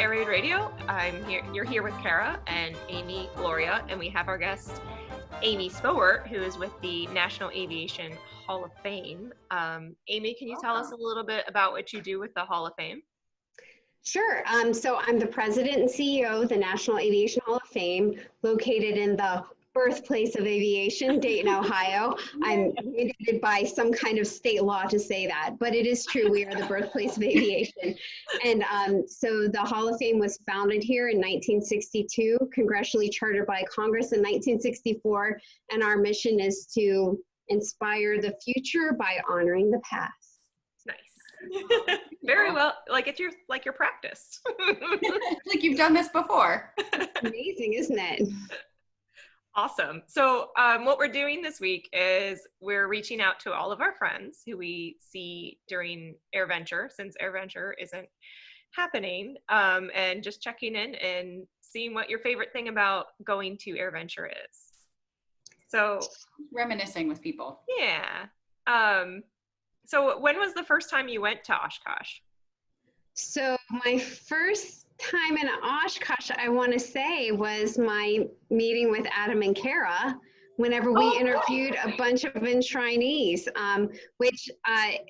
Air Raid Radio. You're here with Kara and Amy Gloria, and we have our guest, Amy Spowart, who is with the National Aviation Hall of Fame. Amy, can you tell us a little bit about what you do with the Hall of Fame? Sure. So I'm the president and CEO of the National Aviation Hall of Fame, located in the birthplace of aviation, Dayton, Ohio. I'm mandated by some kind of state law to say that, but it is true. We are the birthplace of aviation. And so the Hall of Fame was founded here in 1962, congressionally chartered by Congress in 1964. And our mission is to inspire the future by honoring the past. Nice. Very well. Like it's your practice. Like you've done this before. Amazing, isn't it? Awesome. So what we're doing this week is we're reaching out to all of our friends who we see during AirVenture, since AirVenture isn't happening, and just checking in and seeing what your favorite thing about going to AirVenture is. So Reminiscing with people. Yeah. So when was the first time you went to Oshkosh? So my first time in Oshkosh, I want to say, was my meeting with Adam and Kara whenever we interviewed a bunch of enshrinees, which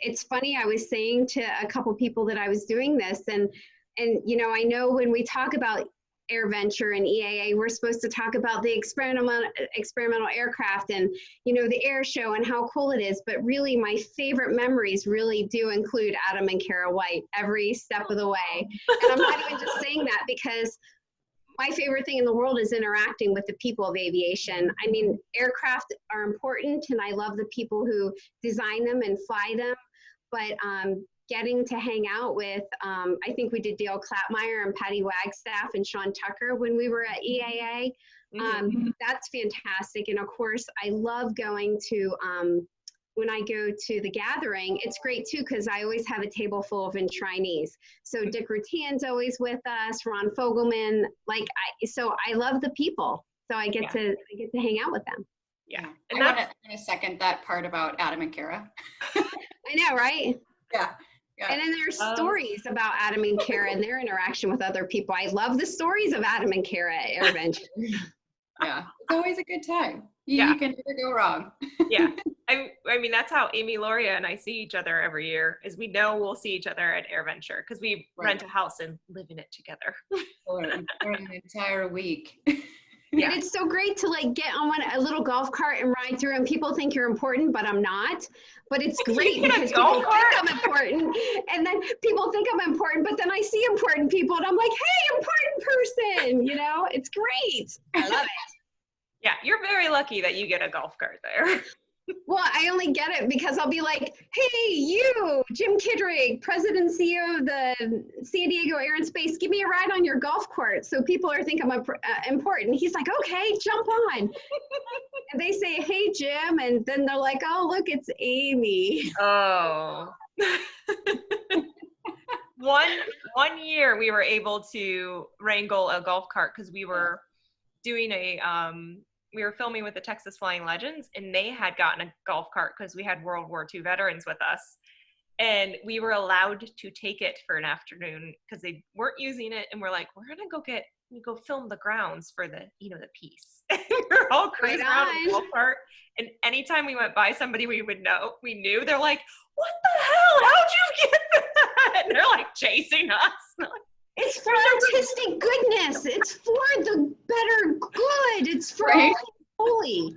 it's funny, I was saying to a couple people that I was doing this, and you know, I know when we talk about AirVenture and EAA, we're supposed to talk about the experimental aircraft and, you know, the air show and how cool it is. But really, my favorite memories really do include Adam and Kara White every step of the way. And I'm not even just saying that because my favorite thing in the world is interacting with the people of aviation. I mean, aircraft are important, and I love the people who design them and fly them. But getting to hang out with, I think we did Dale Clapmeyer and Patty Wagstaff and Sean Tucker when we were at EAA. That's fantastic. And of course, I love going to, when I go to the gathering, it's great too, because I always have a table full of enshrinees. So Dick Rutan's always with us, Ron Fogelman, so I love the people. So I get to hang out with them. Yeah. And I want to second that part about Adam and Kara. I know, right? Yeah. Yeah. And then there's stories about Adam and Kara and their interaction with other people. I love the stories of Adam and Kara at AirVenture. Yeah, it's always a good time. You can never go wrong. Yeah, I mean, that's how Amy, Gloria, and I see each other every year, is we know we'll see each other at AirVenture because we rent a house and live in it together. for an entire week. Yeah. And it's so great to like get on a little golf cart and ride through, and people think you're important, but I'm not. But it's great because people think I'm important, and then people think I'm important, but then I see important people and I'm like, hey, important person, you know, it's great. I love it. Yeah, you're very lucky that you get a golf cart there. Well, I only get it because I'll be like, hey, you, Jim Kidrig, president and CEO of the San Diego Air and Space, give me a ride on your golf cart. So people think I'm important. He's like, okay, jump on. And they say, hey, Jim. And then they're like, oh, look, it's Amy. Oh. One year we were able to wrangle a golf cart because we were doing we were filming with the Texas Flying Legends, and they had gotten a golf cart because we had World War II veterans with us. And we were allowed to take it for an afternoon because they weren't using it. And we're like, we're going to go film the grounds for the piece. We're all cruising around in the golf cart. And anytime we went by somebody we knew, they're like, what the hell? How'd you get that? And they're like chasing us. It's for artistic goodness. It's for the better good. It's for holy.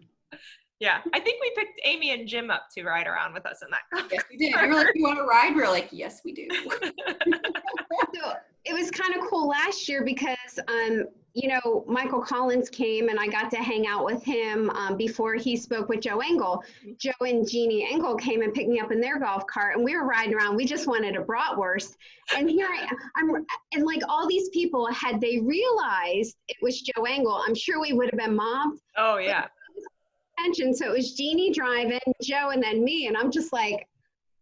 Yeah, I think we picked Amy and Jim up to ride around with us in that. Yes, we did. You were like, you want to ride? We were like, yes, we do. So it was kind of cool last year because, you know, Michael Collins came and I got to hang out with him before he spoke with Joe Engel. Joe and Jeannie Engel came and picked me up in their golf cart, and we were riding around. We just wanted a bratwurst. And here I'm and like all these people, had they realized it was Joe Engel, I'm sure we would have been mobbed. Oh, yeah. So it was Jeannie driving, Joe, and then me. And I'm just like,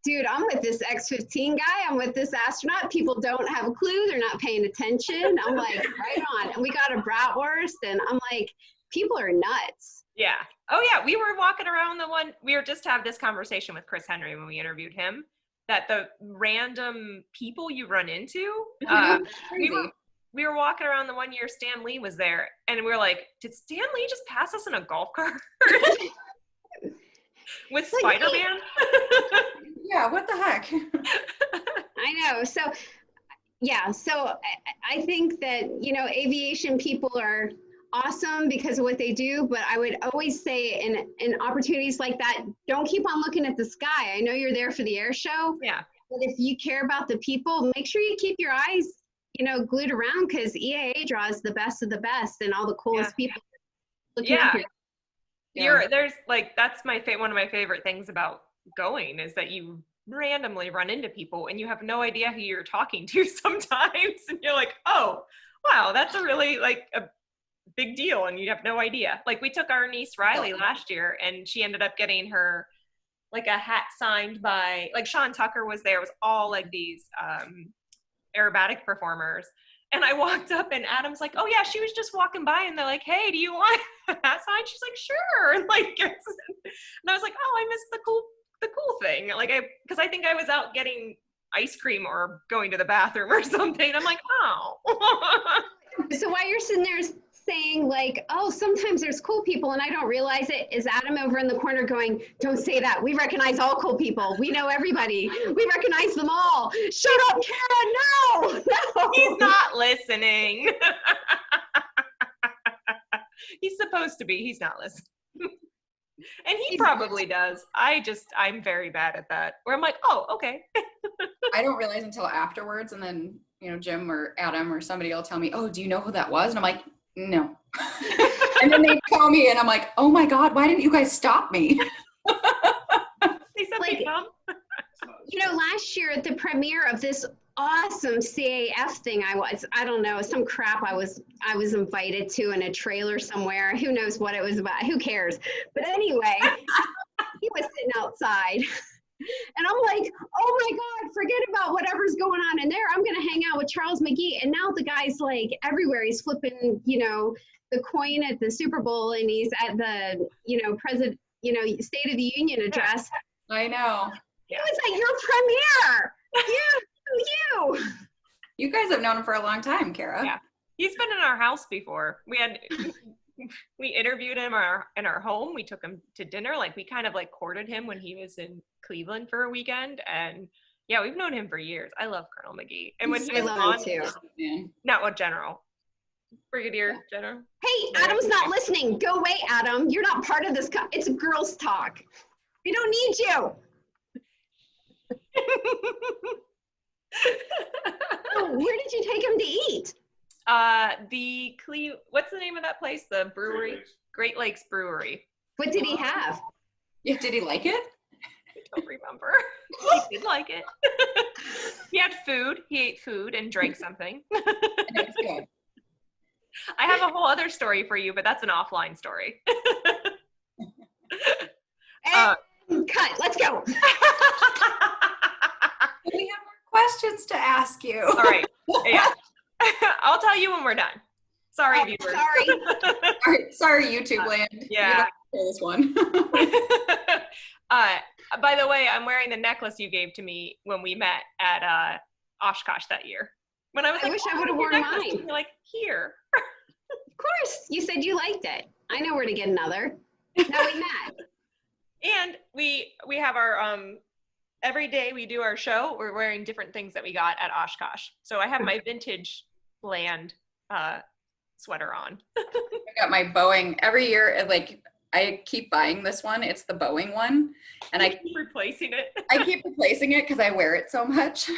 dude, I'm with this X-15 guy. I'm with this astronaut. People don't have a clue. They're not paying attention. I'm like, right on. And we got a bratwurst, and I'm like, people are nuts. Yeah. Oh, yeah. We were walking around we were just having this conversation with Chris Henry when we interviewed him, that the random people you run into, we were walking around the one year Stan Lee was there, and we were like, did Stan Lee just pass us in a golf cart? With Spider-Man? Yeah, what the heck? I know. So, yeah. So I think that, you know, aviation people are awesome because of what they do, but I would always say in opportunities like that, don't keep on looking at the sky. I know you're there for the air show. Yeah. But if you care about the people, make sure you keep your eyes, you know, glued around, because EAA draws the best of the best and all the coolest people. There's like, that's one of my favorite things about going is that you randomly run into people and you have no idea who you're talking to sometimes, and you're like, oh wow, that's a really like a big deal, and you have no idea. Like, we took our niece Riley last year, and she ended up getting her like a hat signed by, like, Sean Tucker was there. It was all like these aerobatic performers. And I walked up and Adam's like, oh yeah, she was just walking by, and they're like, hey, do you want a hat signed? She's like, sure. And like, and I was like, oh, I missed the cool thing. Like, because I think I was out getting ice cream or going to the bathroom or something. I'm like, oh. So while you're sitting there saying like, oh, sometimes there's cool people and I don't realize it, is Adam over in the corner going, don't say that. We recognize all cool people. We know everybody. We recognize them all. Shut up, Kara. No. He's not listening. He's supposed to be. He's not listening. And he probably does. I'm very bad at that. Where I'm like, oh, okay. I don't realize until afterwards, and then, you know, Jim or Adam or somebody will tell me, oh, do you know who that was? And I'm like, no. And then they tell me, and I'm like, oh my God, why didn't you guys stop me? They said like, they come. You know, last year at the premiere of this awesome CAF thing, I don't know, some crap I was invited to in a trailer somewhere. Who knows what it was about? Who cares? But anyway, he was sitting outside. And I'm like, oh my God, forget about whatever's going on in there. I'm going to hang out with Charles McGee. And now the guy's like everywhere. He's flipping, you know, the coin at the Super Bowl, and he's at the, you know, State of the Union address. I know. It was like your premiere. You. You guys have known him for a long time, Kara. Yeah. He's been in our house before. We interviewed him in our home. We took him to dinner. Like, we kind of like courted him when he was in Cleveland for a weekend. And yeah, we've known him for years. I love Colonel McGee. And when he was on, too. Not what general. Brigadier General. Hey, Adam's not listening. Go away, Adam. You're not part of this. It's a girls' talk. We don't need you. Oh, where did you take him to eat? What's the name of that place? The brewery? Great Lakes Brewery. What did he have? Yeah, did he like it? I don't remember. He did like it. He had food. He ate food and drank something. That's good. I have a whole other story for you, but that's an offline story. Cut. Let's go. We have more questions to ask you. All right. Yeah. I'll tell you when we're done. Sorry, viewers. Sorry. Sorry, YouTube land. Yeah. This one. By the way, I'm wearing the necklace you gave to me when we met at Oshkosh that year. When I was like, wish I would have worn mine. You're like, here. Of course. You said you liked it. I know where to get another. Now we met. And we have our every day we do our show, we're wearing different things that we got at Oshkosh. So I have my vintage land sweater on. I got my Boeing every year. Like, I keep buying this one. It's the Boeing one, and I keep replacing it. I keep replacing it because I wear it so much.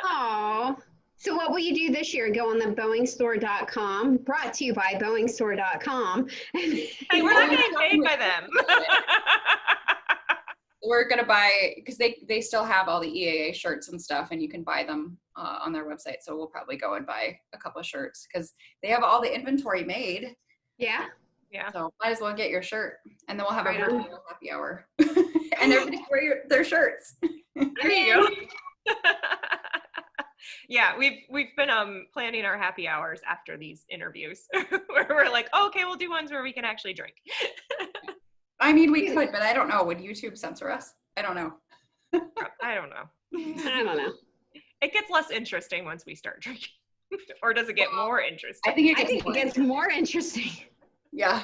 Oh. So what will you do this year? Go on the boeingstore.com, brought to you by boeingstore.com. Hey, we're not getting paid by them. We're going to buy, because they still have all the EAA shirts and stuff, and you can buy them on their website. So we'll probably go and buy a couple of shirts because they have all the inventory made. Yeah. Yeah. So might as well get your shirt, and then we'll have a virtual happy hour. And everybody can wear their shirts. There you go. Yeah, we've been planning our happy hours after these interviews where we're like, oh, okay, we'll do ones where we can actually drink. I mean, we could, but I don't know. Would YouTube censor us? I don't know. I don't know. I don't know. It gets less interesting once we start drinking. Or does it get more interesting? I think it I gets think more it gets more interesting. Yeah,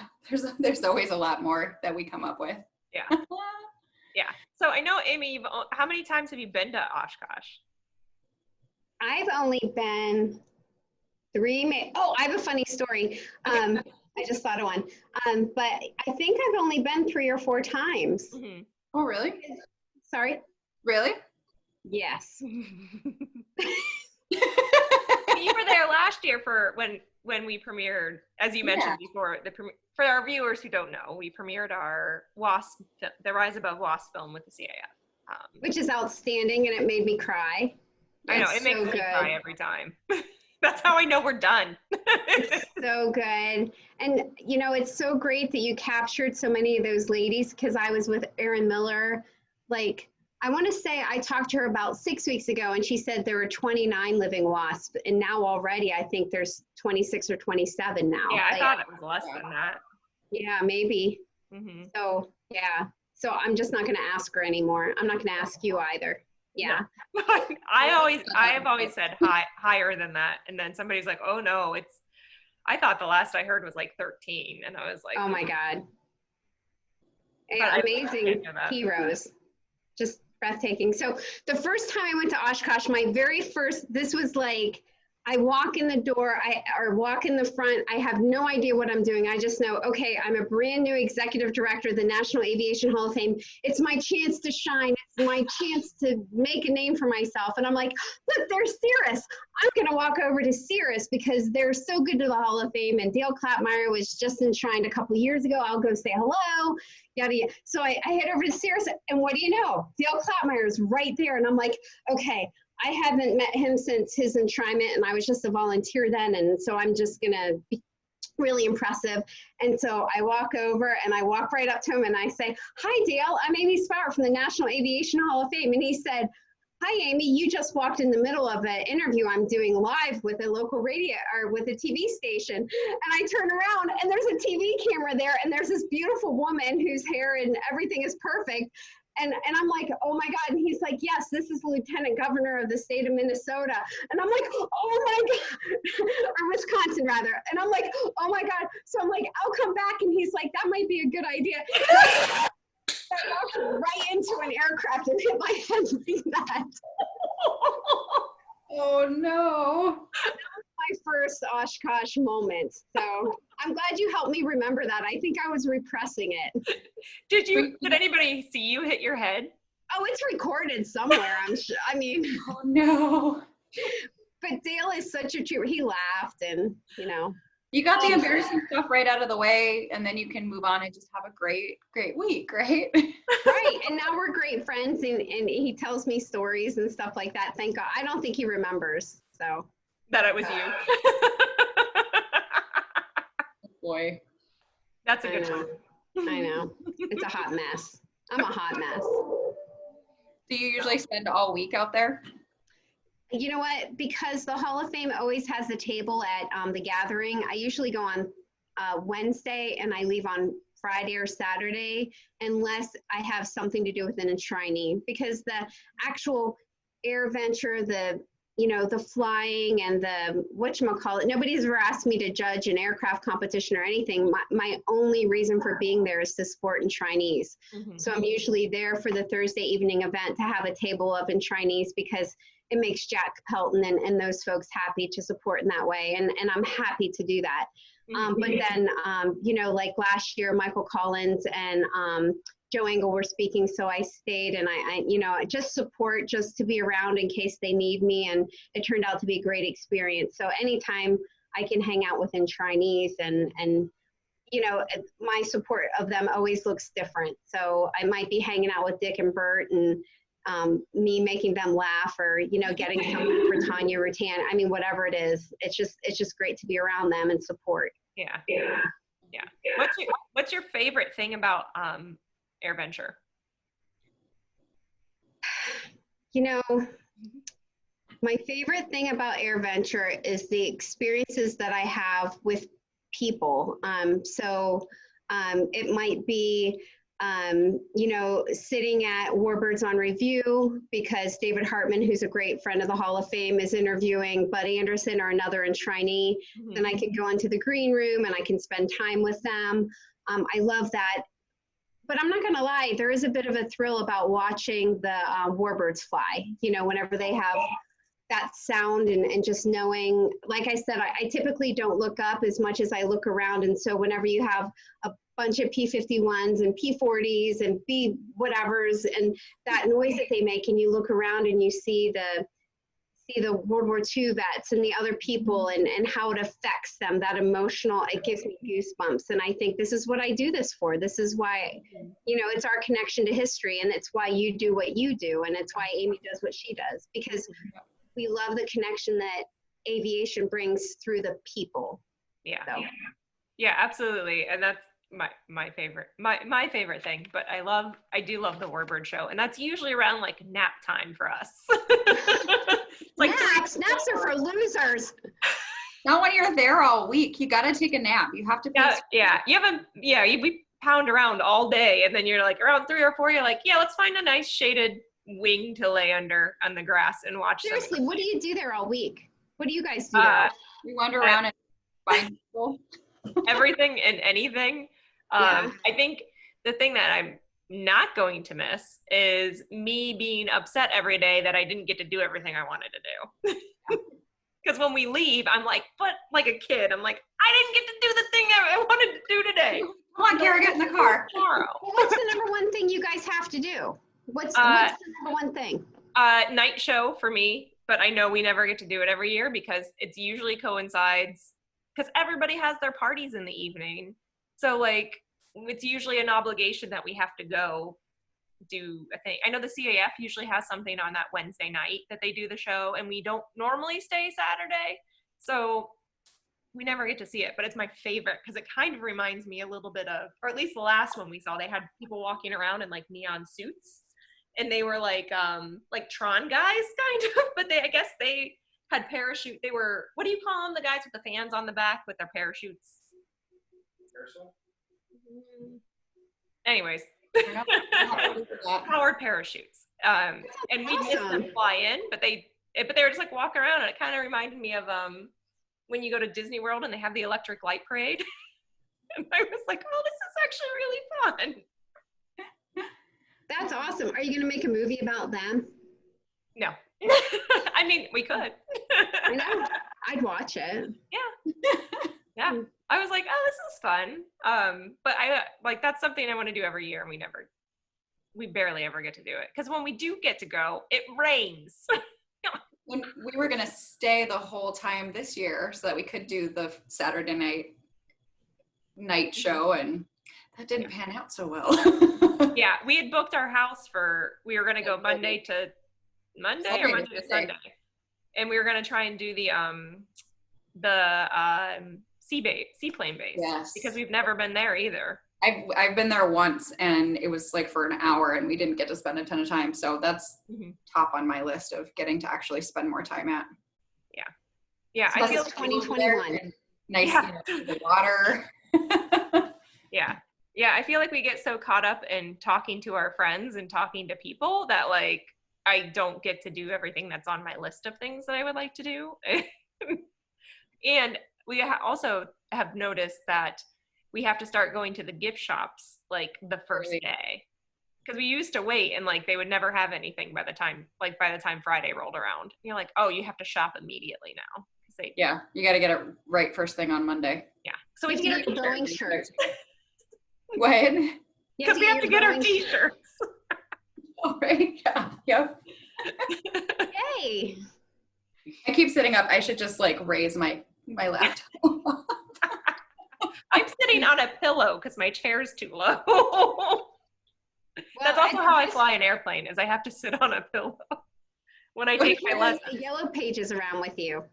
there's always a lot more that we come up with. Yeah. Yeah. So I know, Amy, how many times have you been to Oshkosh? I've only been 3. Oh, I have a funny story. I just thought of one. But I think I've only been 3 or 4 times. Mm-hmm. Oh, really? Sorry? Really? Yes. You were there last year for when we premiered, as you mentioned before. For our viewers who don't know, we premiered our WASP, the Rise Above WASP film with the CAF, Which is outstanding, and it made me cry. I know, it makes me cry every time. That's how I know we're done. It's so good. And, you know, it's so great that you captured so many of those ladies, because I was with Erin Miller. Like, I want to say I talked to her about 6 weeks ago, and she said there were 29 living wasps. And now already I think there's 26 or 27 now. Yeah, I thought it was less than that. Yeah, maybe. Mm-hmm. So, yeah. So I'm just not going to ask her anymore. I'm not going to ask you either. Yeah. No. I've always said higher than that, and then somebody's like, "Oh no, I thought the last I heard was like 13," and I was like, Oh my God. But Amazing heroes. Just breathtaking. So the first time I went to Oshkosh, this was like, I walk in the door, or walk in the front. I have no idea what I'm doing. I just know, okay, I'm a brand new executive director of the National Aviation Hall of Fame. It's my chance to shine. It's my chance to make a name for myself. And I'm like, look, there's Cirrus. I'm going to walk over to Cirrus because they're so good to the Hall of Fame. And Dale Clapmeyer was just enshrined a couple years ago. I'll go say hello. Yada, yada. So I head over to Cirrus, and what do you know? Dale Clapmeyer is right there. And I'm like, okay, I haven't met him since his enshrinement, and I was just a volunteer then, and so I'm just gonna be really impressive. And so I walk over, and I walk right up to him, and I say, "Hi, Dale. I'm Amy Spowart from the National Aviation Hall of Fame." And he said, "Hi, Amy. You just walked in the middle of an interview I'm doing live with a local radio or with a TV station." And I turn around, and there's a TV camera there, and there's this beautiful woman whose hair and everything is perfect. And I'm like, oh my God. And he's like, yes, this is the Lieutenant Governor of the state of Minnesota. And I'm like, oh my God, or Wisconsin rather. And I'm like, oh my God. So I'm like, I'll come back. And he's like, that might be a good idea. I walked right into an aircraft and hit my head like that. Oh no. My first Oshkosh moment. So I'm glad you helped me remember that. I think I was repressing it. Did anybody see you hit your head? Oh, it's recorded somewhere, I'm sure. I mean, oh no. But Dale is such a trooper. He laughed, and you got the embarrassing stuff right out of the way, and then you can move on and just have a great week, right? Right. And now we're great friends, and he tells me stories and stuff like that. Thank God. I don't think he remembers. So that it was you. Boy, that's a good one. I know. It's a hot mess. I'm a hot mess. Do you usually spend all week out there? You know what? Because the Hall of Fame always has a table at the gathering, I usually go on Wednesday, and I leave on Friday or Saturday, unless I have something to do with an enshrinee. Because the actual AirVenture, the flying and the whatchamacallit, nobody's ever asked me to judge an aircraft competition or anything. My only reason for being there is to support enshrinees. Mm-hmm. So I'm usually there for the Thursday evening event to have a table of enshrinees, because it makes Jack Pelton and those folks happy to support in that way. And I'm happy to do that. But then, like last year, Michael Collins and Joe Engel were speaking, so I stayed, and I just support, just to be around in case they need me, and it turned out to be a great experience. So anytime I can hang out with enshrinees, and my support of them always looks different. So I might be hanging out with Dick and Bert, and me making them laugh, or getting something for Tanya Rutan. I mean, whatever it is, it's just great to be around them and support. Yeah. What's your favorite thing about AirVenture? My favorite thing about AirVenture is the experiences that I have with people. So it might be Sitting at Warbirds on Review because David Hartman, who's a great friend of the Hall of Fame, is interviewing Bud Anderson or another enshrinee. Mhm. Then I can go into the green room and I can spend time with them. I love that. But I'm not going to lie, there is a bit of a thrill about watching the warbirds fly, whenever they have that sound and just knowing, like I said, I typically don't look up as much as I look around. And so whenever you have a bunch of P-51s and P-40s and B whatevers and that noise that they make, and you look around and you see the World War II vets and the other people and how it affects them, that emotional, it gives me goosebumps. And I think this is what I do this for. This is why, it's our connection to history, and it's why you do what you do, and it's why Amy does what she does, because we love the connection that aviation brings through the people. Yeah. So. Yeah, absolutely. And that's my favorite, my favorite thing. But I do love the Warbird show, and that's usually around like nap time for us. Like naps are for losers. Not when you're there all week. You got to take a nap. You have to. We pound around all day, and then you're like around 3 or 4. You're like, yeah, let's find a nice shaded wing to lay under on the grass and watch. Seriously, what do you do there all week? What do you guys do there? We wander around and find people. Everything and anything. I think the thing that I'm not going to miss is me being upset every day that I didn't get to do everything I wanted to do. Because when we leave, I'm like a kid. I'm like, I didn't get to do the thing I wanted to do today. Come on, Kara, get in the car. Tomorrow. What's the number one thing you guys have to do? What's the number one thing? Night show for me, but I know we never get to do it every year because it's usually coincides because everybody has their parties in the evening. So like, it's usually an obligation that we have to go do a thing. I know the CAF usually has something on that Wednesday night that they do the show, and we don't normally stay Saturday. So we never get to see it, but it's my favorite because it kind of reminds me a little bit of, or at least the last one we saw, they had people walking around in like neon suits, and they were like Tron guys kind of, but I guess they had parachute. They were, what do you call them? The guys with the fans on the back with their parachutes. Anyways, powered parachutes. And we missed them fly in, but they were just like walking around, and it kind of reminded me of when you go to Disney World and they have the electric light parade. And I was like, oh, this is actually really fun. That's awesome. Are you going to make a movie about them? No. I mean, we could. I know. I'd watch it. Yeah. I was like, oh, this is fun. But I that's something I want to do every year, and we barely ever get to do it. Because when we do get to go, it rains. When we were going to stay the whole time this year so that we could do the Saturday night show, and that didn't pan out so well. Yeah, we had booked our house we were going to go Monday to Sunday. And we were going to try and do the seaplane base. Yes. Because we've never been there either. I've been there once, and it was like for an hour, and we didn't get to spend a ton of time. So that's top on my list of getting to actually spend more time at. Yeah. So I feel 2021. Nice, the water. Yeah. I feel like we get so caught up in talking to our friends and talking to people that like I don't get to do everything that's on my list of things that I would like to do. And we also have noticed that we have to start going to the gift shops like the first day, because we used to wait and like they would never have anything by the time Friday rolled around. You're like, oh, you have to shop immediately now. You got to get it right first thing on Monday. Yeah, so we get our Boeing shirts. What? Because we have to get our t-shirts. All right. Yeah. Yep. Yay! I keep sitting up. I should just like raise my laptop. I'm sitting on a pillow because my chair's too low. That's also how I fly an airplane, is I have to sit on a pillow when I take my lesson. The yellow pages around with you.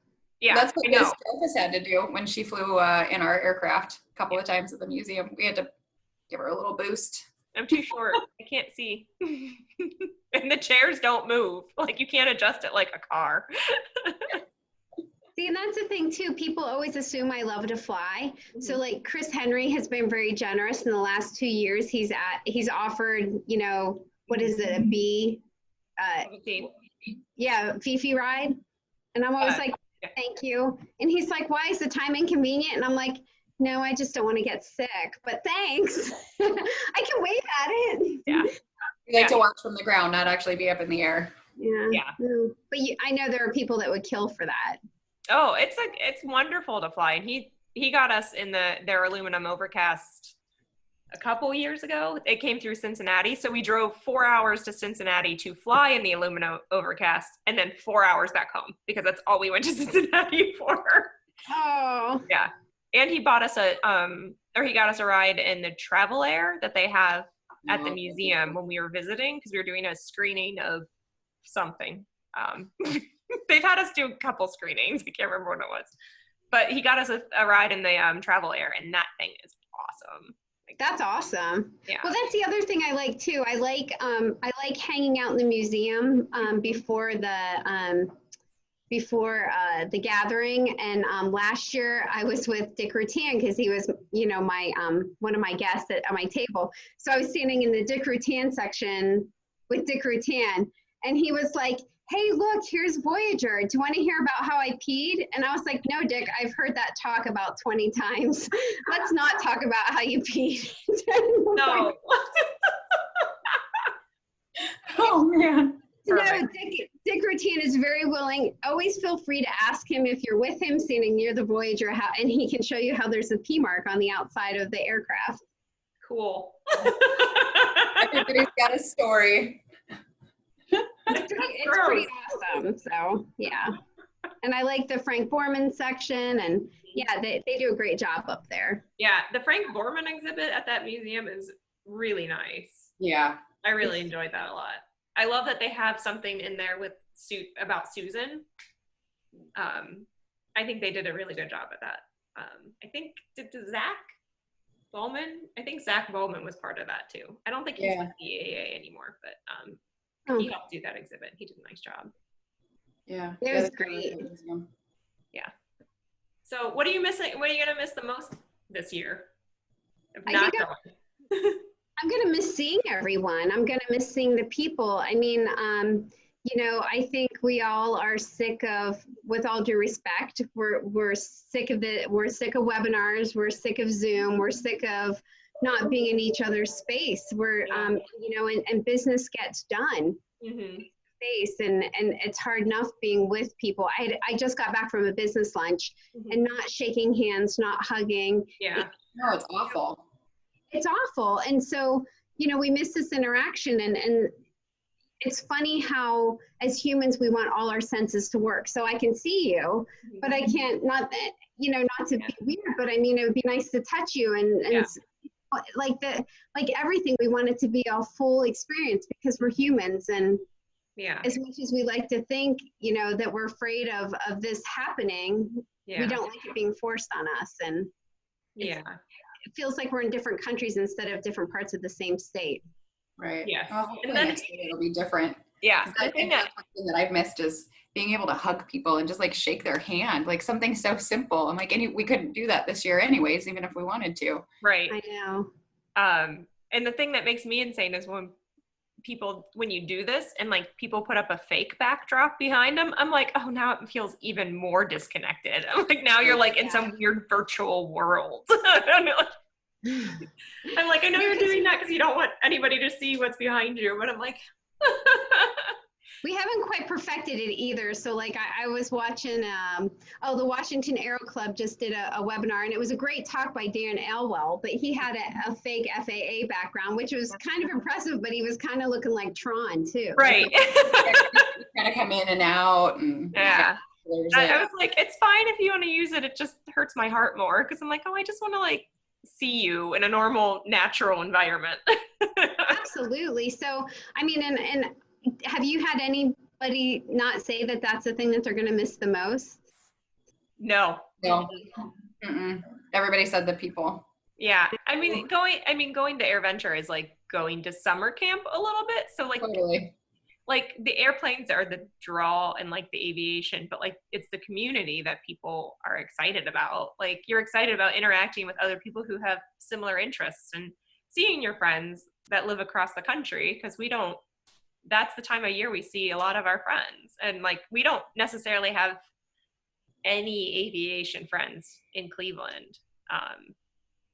Yeah, that's what Miss Jarvis had to do when she flew in our aircraft a couple of times at the museum. We had to give her a little boost. I'm too short. I can't see. And the chairs don't move. Like you can't adjust it like a car. See, and that's the thing too. People always assume I love to fly. So like Chris Henry has been very generous in the last 2 years. He's offered, what is it, a B, Fifi ride. And I'm always like, thank you. And he's like, why is the time inconvenient? And I'm like, no, I just don't want to get sick, but thanks. I can wave at it. Yeah. You like to watch from the ground, not actually be up in the air. Yeah. But I know there are people that would kill for that. Oh, it's wonderful to fly. And he got us in their aluminum overcast a couple years ago. It came through Cincinnati. So we drove 4 hours to Cincinnati to fly in the aluminum overcast and then 4 hours back home because that's all we went to Cincinnati for. Oh. Yeah. And he bought us he got us a ride in the Travel Air that they have at the museum when we were visiting because we were doing a screening of something. They've had us do a couple screenings. I can't remember what it was. But he got us a ride in the Travel Air, and that thing is awesome. That's awesome. Yeah. Well, that's the other thing I like too. I like hanging out in the museum before the gathering. And last year I was with Dick Rutan because he was, my one of my guests at my table. So I was standing in the Dick Rutan section with Dick Rutan, and he was like, hey, look, here's Voyager. Do you want to hear about how I peed? And I was like, no, Dick, I've heard that talk about 20 times. Let's not talk about how you peed. No. Oh, man. No, Dick Rutan is very willing. Always feel free to ask him if you're with him standing near the Voyager, and he can show you how there's a pee mark on the outside of the aircraft. Cool. Everybody's got a story. It's pretty awesome. So, yeah. And I like the Frank Borman section, and yeah, they do a great job up there. Yeah, the Frank Borman exhibit at that museum is really nice. Yeah. I really enjoyed that a lot. I love that they have something in there about Susan. I think they did a really good job at that. I think Zach Bowman was part of that too. I don't think he's with the AAA anymore, but he helped do that exhibit. He did a nice job. Yeah. It was great. Yeah. So what are you missing? What are you gonna miss the most this year? I'm going to miss seeing everyone. I'm going to miss seeing the people. I mean, I think we all are sick of, with all due respect, we're sick of webinars. We're sick of Zoom. We're sick of not being in each other's space. And business gets done. Mm-hmm. Space and it's hard enough being with people. I just got back from a business lunch and not shaking hands, not hugging. Yeah. No, it's awful. It's awful. And so, we miss this interaction, and it's funny how as humans, we want all our senses to work. So I can see you, but I can't, not to be weird, but I mean, it would be nice to touch you and like everything, we want it to be a full experience because we're humans. And as much as we like to think, that we're afraid of this happening, we don't like it being forced on us. And it feels like we're in different countries instead of different parts of the same state. Right. Yeah. Well, and then it'll be different. Yeah. I think that's something that I've missed is being able to hug people and just like shake their hand, like something so simple. I'm like, we couldn't do that this year anyways, even if we wanted to. Right. I know. And the thing that makes me insane is when you do this and like people put up a fake backdrop behind them, I'm like, oh, now it feels even more disconnected. I'm like, now you're like in some weird virtual world. I'm like, I know you're doing that because you don't want anybody to see what's behind you, but I'm like, we haven't quite perfected it either. So like I was watching, the Washington Aero Club just did a webinar, and it was a great talk by Dan Elwell, but he had a fake FAA background, which was kind of impressive, but he was kind of looking like Tron too. Right. Kind of come in and out. And, I was like, it's fine if you want to use it. It just hurts my heart more because I'm like, oh, I just want to like see you in a normal, natural environment. Absolutely. So, I mean, and have you had anybody not say that that's the thing that they're going to miss the most? No. Mm-mm. Everybody said the people. Yeah. I mean, going to AirVenture is like going to summer camp a little bit. So like, totally. like the airplanes are the draw and like the aviation, but like it's the community that people are excited about. Like you're excited about interacting with other people who have similar interests and seeing your friends that live across the country, because that's the time of year we see a lot of our friends. And like we don't necessarily have any aviation friends in Cleveland.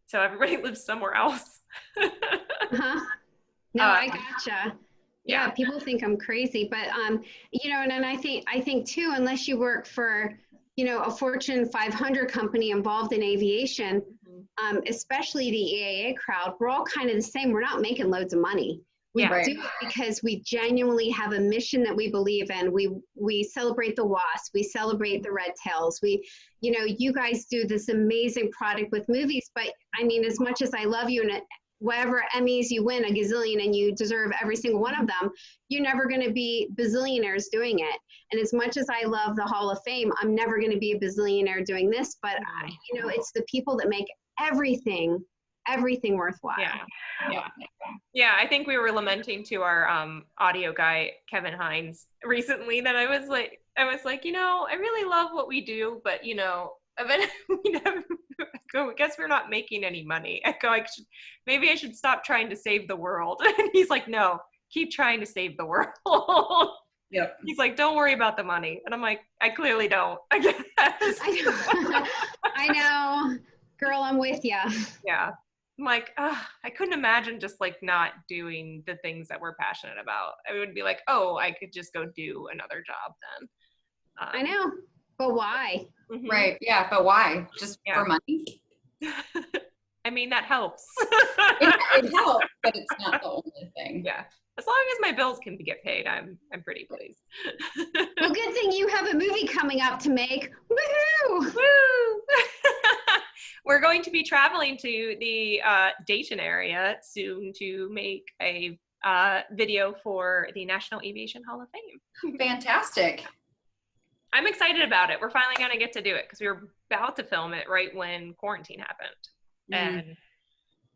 So everybody lives somewhere else. Uh-huh. No, I gotcha. Yeah, people think I'm crazy, but and I think too, unless you work for, a Fortune 500 company involved in aviation, especially the EAA crowd, we're all kind of the same. We're not making loads of money. We do it because we genuinely have a mission that we believe in. We celebrate the WASP, we celebrate the red tails. You guys do this amazing product with movies, but I mean, as much as I love you and whatever Emmys you win, a gazillion, and you deserve every single one of them, you're never going to be bazillionaires doing it. And as much as I love the Hall of Fame, I'm never going to be a bazillionaire doing this, but it's the people that make everything worthwhile. Yeah, I think we were lamenting to our audio guy Kevin Hines recently that I was like, I really love what we do, but I guess we're not making any money. I go, maybe I should stop trying to save the world. And he's like, no, keep trying to save the world. Yep. He's like, don't worry about the money. And I'm like, I clearly don't, I guess. I know. Girl, I'm with you. Yeah. I'm like, I couldn't imagine just like not doing the things that we're passionate about. I would be like, oh, I could just go do another job then. I know, but why? Right. Yeah, but why? Just for money? I mean, that helps. it helps, but it's not the only thing. Yeah. As long as my bills can get paid, I'm pretty pleased. Well, good thing you have a movie coming up to make. Woohoo! Woo! We're going to be traveling to the Dayton area soon to make a video for the National Aviation Hall of Fame. Fantastic. I'm excited about it. We're finally going to get to do it because we were about to film it right when quarantine happened. And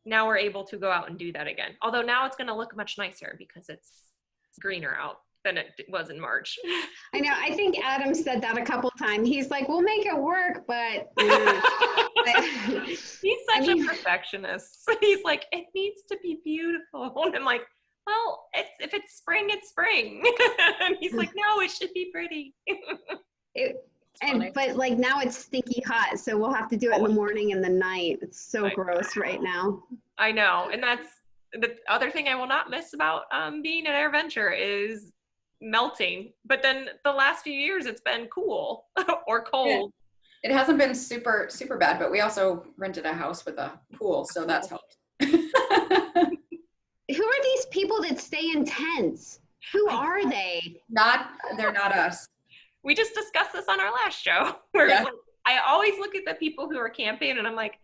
now we're able to go out and do that again. Although now it's going to look much nicer because it's greener out than it was in March. I know. I think Adam said that a couple times. He's like, we'll make it work, but. He's such a perfectionist. He's like, it needs to be beautiful. And I'm like, well, if it's spring, it's spring. And he's like, no, it should be pretty. But like now it's stinky hot, so we'll have to do it in the morning and the night. It's so gross right now. I know, and that's the other thing I will not miss about being at AirVenture is melting. But then the last few years it's been cool or cold. Yeah. It hasn't been super bad, but we also rented a house with a pool, so that's helped. Who are these people that stay in tents? Who are they? They're not us. We just discussed this on our last show. Where like, I always look at the people who are camping and I'm like,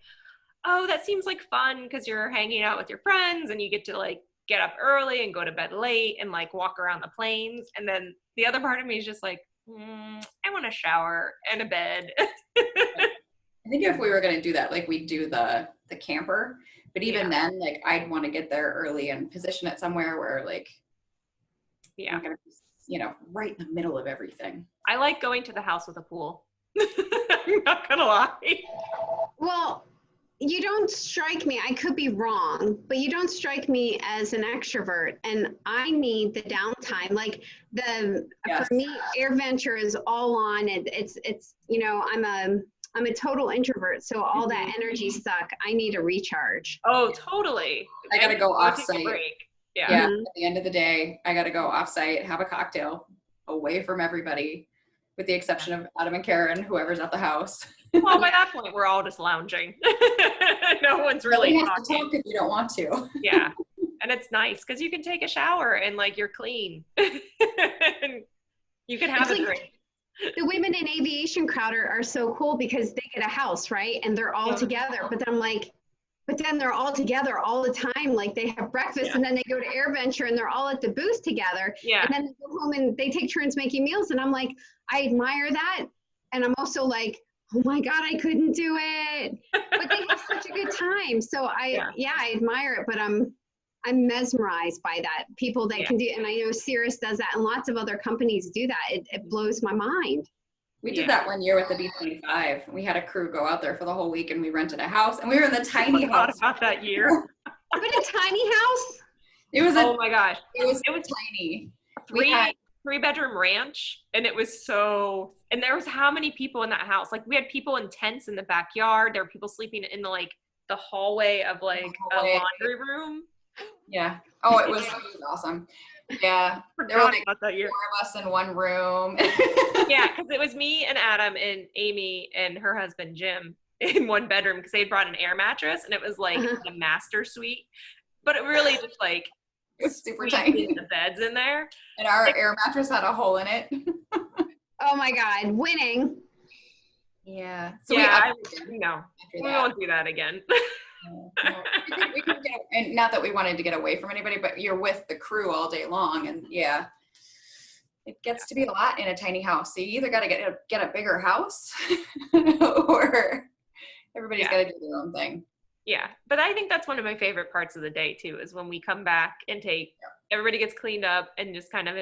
oh, that seems like fun because you're hanging out with your friends and you get to like get up early and go to bed late and like walk around the plains. And then the other part of me is just like, I want a shower and a bed. I think if we were going to do that, like we'd do the camper. But even then, like I'd want to get there early and position it somewhere where like, I'm gonna be, right in the middle of everything. I like going to the house with a pool. I'm not gonna lie. Well, you don't strike me, I could be wrong, but you don't strike me as an extrovert, and I need the downtime. Like for me, AirVenture is all on, and it's I'm a total introvert, so all that energy suck. I need a recharge. Oh, totally. I gotta go off-site. Yeah. At the end of the day, I gotta go off-site, have a cocktail, away from everybody, with the exception of Adam and Karen, whoever's at the house. Well, by that point, we're all just lounging. No one's really talking. Have to talk if you don't want to. Yeah, and it's nice because you can take a shower and like you're clean. And you can have a drink. The women in aviation crowd are so cool because they get a house, right? And they're all together. But then I'm like, they're all together all the time. Like they have breakfast and then they go to AirVenture and they're all at the booth together. Yeah. And then they go home and they take turns making meals. And I'm like, I admire that. And I'm also like, oh my God, I couldn't do it. But they have such a good time. So I admire it, but I'm I'm mesmerized by that. People that can do, and I know Cirrus does that, and lots of other companies do that. It blows my mind. We did that one year with the B-25. We had a crew go out there for the whole week, and we rented a house, and we were in the tiny house. About that year. But a tiny house? It was. Oh my gosh! It was tiny. Three-bedroom ranch, and it was so. And there was how many people in that house? Like we had people in tents in the backyard. There were people sleeping in the hallway of like a laundry room. Yeah. Oh, it was awesome. Yeah. There were like about that year. 4 of us in one room. Yeah, because it was me and Adam and Amy and her husband Jim in one bedroom because they had brought an air mattress, and it was like the master suite. But it really just like it was super tiny. The beds in there. And our air mattress had a hole in it. Oh my God, winning. Yeah. So we won't do that again. We can and not that we wanted to get away from anybody, but you're with the crew all day long, and it gets to be a lot in a tiny house. So you either got to get a bigger house, or everybody's got to do their own thing. Yeah, but I think that's one of my favorite parts of the day too, is when we come back and everybody gets cleaned up and just kind of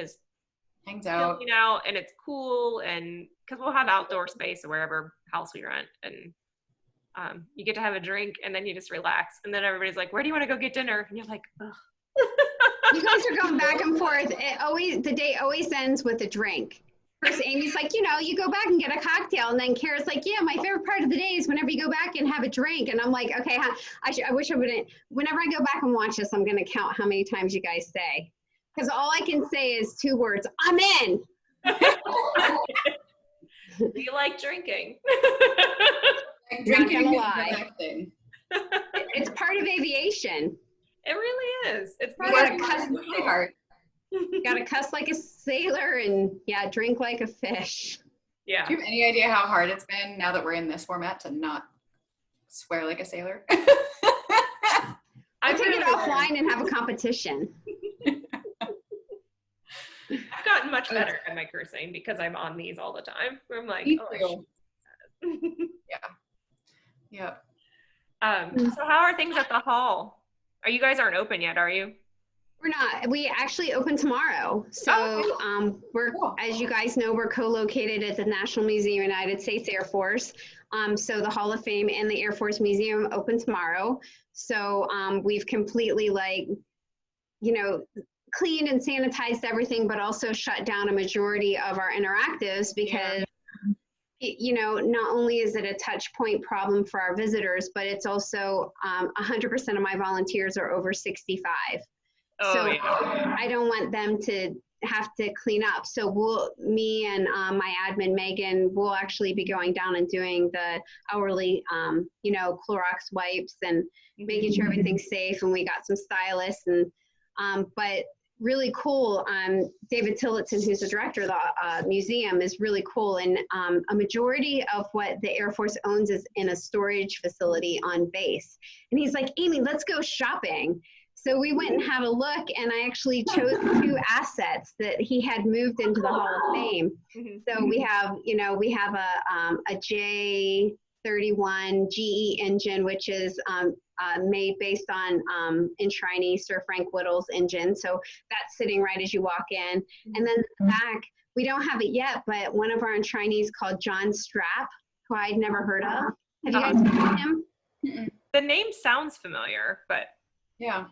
hangs out, and it's cool, and because we'll have outdoor space or wherever house we rent, and you get to have a drink, and then you just relax, and then everybody's like, where do you want to go get dinner? And you're like, ugh. You guys are going back and forth. The day always ends with a drink. First, Amy's like, you go back and get a cocktail, and then Kara's like, yeah, my favorite part of the day is whenever you go back and have a drink. And I'm like, okay, I wish I wouldn't. Whenever I go back and watch this, I'm going to count how many times you guys say, because all I can say is 2 words: I'm in. You like drinking. Drinking, lie. It's part of aviation. It really is. It's part of cuss really hard. You gotta cuss like a sailor and drink like a fish. Yeah. Do you have any idea how hard it's been now that we're in this format to not swear like a sailor? I'll take it offline and have a competition. I've gotten much better at my cursing because I'm on these all the time. I'm like, Yeah. So how are things at the hall? You guys aren't open yet, are you? We're not. We actually open tomorrow. So we're, as you guys know, we're co-located at the National Museum of the United States Air Force. So the Hall of Fame and the Air Force Museum open tomorrow. So we've completely cleaned and sanitized everything, but also shut down a majority of our interactives because not only is it a touch point problem for our visitors, but it's also 100% of my volunteers are over 65. I don't want them to have to clean up. So me and my admin, Megan, will actually be going down and doing the hourly, Clorox wipes and making sure everything's safe. And we got some stylists but really cool. David Tillotson, who's the director of the museum, is really cool. And a majority of what the Air Force owns is in a storage facility on base. And he's like, Amy, let's go shopping. So we went and had a look, and I actually chose 2 assets that he had moved into the Hall of Fame. So we have a J31 GE engine, which is made based on Enshriney Sir Frank Whittle's engine. So that's sitting right as you walk in. And then the back, we don't have it yet, but one of our Enshrineys called John Strap, who I'd never heard of. Have you guys heard of him? The name sounds familiar, but yeah.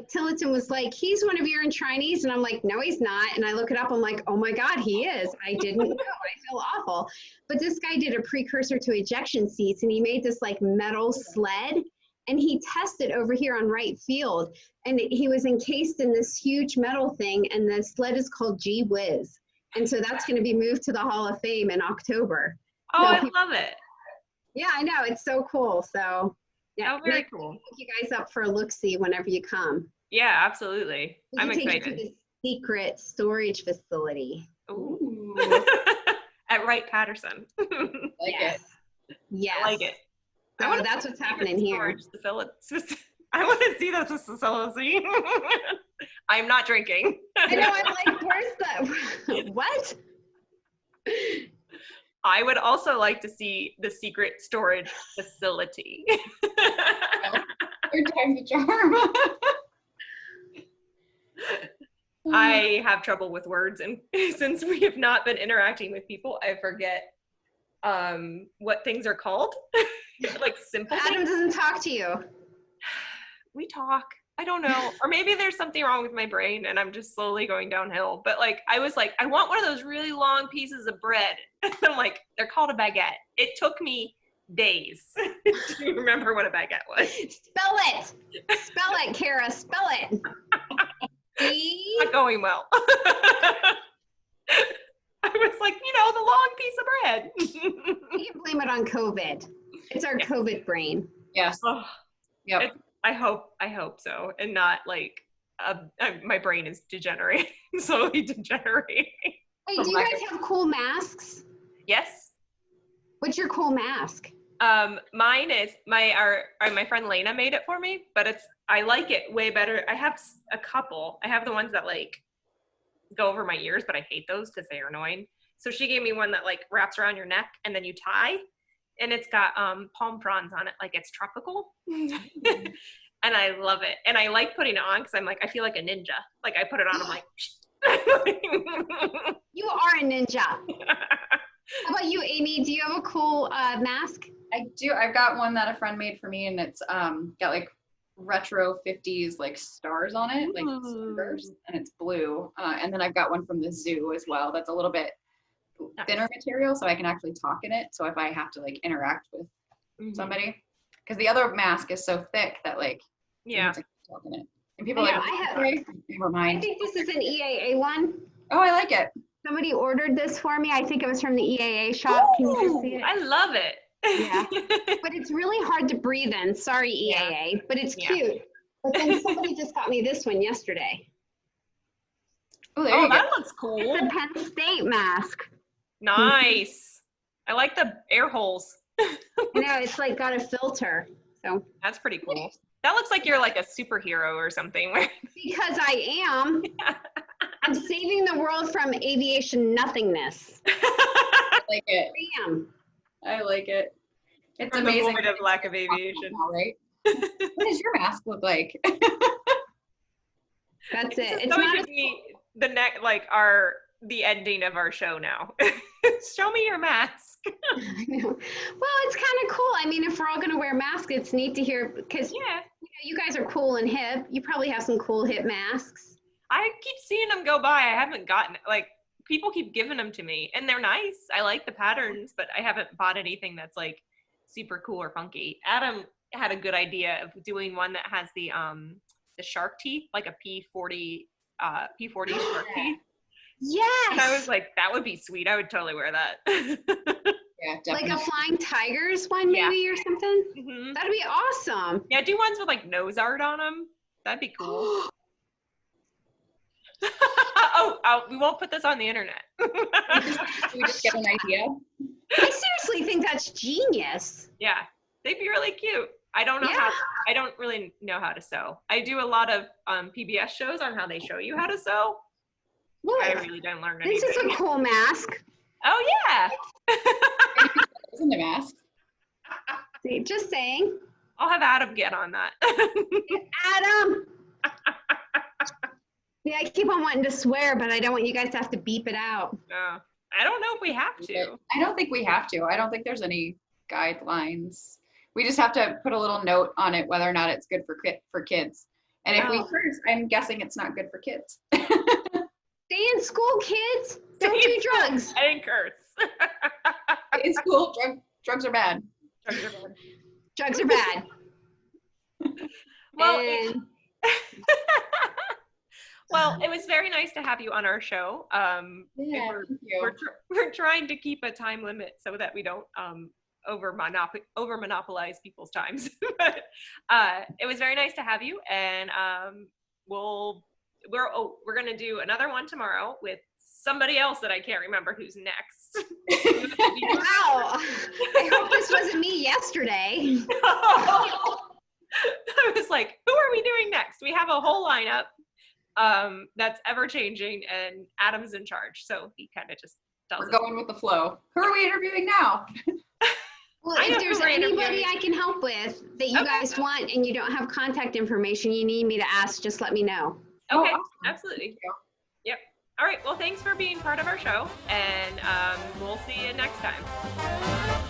Tillotson was like, he's one of your Enshrineys, and I'm like, no, he's not. And I look it up, I'm like, oh my God, he is. I didn't know. I feel awful. But this guy did a precursor to ejection seats, and he made this metal sled, and he tested over here on Wright Field, and he was encased in this huge metal thing, and the sled is called Gee Whiz. And so that's going to be moved to the Hall of Fame in October. Oh, I love it. Yeah, I know. It's so cool. So yeah, very cool. Hook you guys up for a look-see whenever you come. Yeah, absolutely. I'm excited. Take you to the secret storage facility. Ooh. At Wright-Patterson. Yes. I like it. So that's what's happening here. I want to see those facility. I'm not drinking. I know. I'm like, where's the what? I would also like to see the secret storage facility. Third time's a charm. I have trouble with words, and since we have not been interacting with people, I forget what things are called. Like simple Adam things. doesn't talk to you. We talk. I don't know. Or maybe there's something wrong with my brain and I'm just slowly going downhill. But like, I was like, I want one of those really long pieces of bread. And I'm like, they're called a baguette. It took me days to remember what a baguette was. Spell it. Spell it, Kara. Spell it. See? Not going well. I was like, the long piece of bread. You can blame it on COVID. It's our COVID brain. Yes. Oh, Yep. I hope so, and not like my brain is degenerating, slowly degenerating. Hey, do you guys have cool masks? Yes. What's your cool mask? Mine is my friend Lena made it for me, but I like it way better. I have a couple. I have the ones that like go over my ears, but I hate those because they are annoying. So she gave me one that like wraps around your neck and then you tie, and it's got palm fronds on it, like it's tropical. And I love it. And I like putting it on because I'm like, I feel like a ninja. Like I put it on, I'm like, You are a ninja. How about you, Amy? Do you have a cool mask? I do. I've got one that a friend made for me, and it's got like retro 50s like stars on it, like stars, and it's blue. And then I've got one from the zoo as well. That's a little bit thinner material, so I can actually talk in it. So if I have to like interact with somebody, because the other mask is so thick that like you have to talk in it. And people are like, okay, never mind. I think this is an EAA one. Oh, I like it. Somebody ordered this for me. I think it was from the EAA shop. Can you guys see it? I love it. Yeah. But it's really hard to breathe in. Sorry, EAA, but it's cute. But then somebody just got me this one yesterday. Oh, that looks cool. It's a Penn State mask. Nice. I like the air holes. I know, it's like got a filter. So that's pretty cool. That looks like you're like a superhero or something. Because I am. I'm saving the world from aviation nothingness. I like it. Damn. I like it. It's From amazing. The void of lack of aviation. Right? What does your mask look like? That's it. It's going to be the ending of our show now. Show me your mask. I know. Well, it's kind of cool. I mean, if we're all going to wear masks, it's neat to hear because you guys are cool and hip. You probably have some cool hip masks. I keep seeing them go by. I haven't gotten like people keep giving them to me, and they're nice. I like the patterns, but I haven't bought anything that's like super cool or funky. Adam had a good idea of doing one that has the shark teeth, like a P40 shark teeth. Yes. And I was like, that would be sweet. I would totally wear that. Yeah, definitely. Like a Flying Tigers one maybe or something? Mm-hmm. That'd be awesome. Yeah, do ones with like nose art on them. That'd be cool. We won't put this on the internet. We just get an idea. I seriously think that's genius. Yeah, they'd be really cute. I don't really know how to sew. I do a lot of PBS shows on how they show you how to sew. Look, I really didn't learn anything. this is a cool mask. Oh yeah. Isn't a mask? See, just saying. I'll have Adam get on that. Adam. Yeah, I keep on wanting to swear, but I don't want you guys to have to beep it out. I don't know if we have to. I don't think we have to. I don't think there's any guidelines. We just have to put a little note on it whether or not it's good for kids. And if we curse, I'm guessing it's not good for kids. Stay in school, kids. Don't do drugs. I didn't curse. In school, drugs are bad. Drugs are bad. Drugs are bad. Well, well, it was very nice to have you on our show. We're trying to keep a time limit so that we don't over monopolize people's times. But it was very nice to have you, and we're gonna do another one tomorrow with somebody else that I can't remember who's next. Wow! I hope this wasn't me yesterday. I was like, who are we doing next? We have a whole lineup that's ever changing, and Adam's in charge, so he kind of just does. We're going with the flow. Who are we interviewing now? Well, if there's anybody I can help with that you guys want and you don't have contact information you need me to ask, just let me know. Okay, absolutely. Yep. All right. Well, thanks for being part of our show, and we'll see you next time.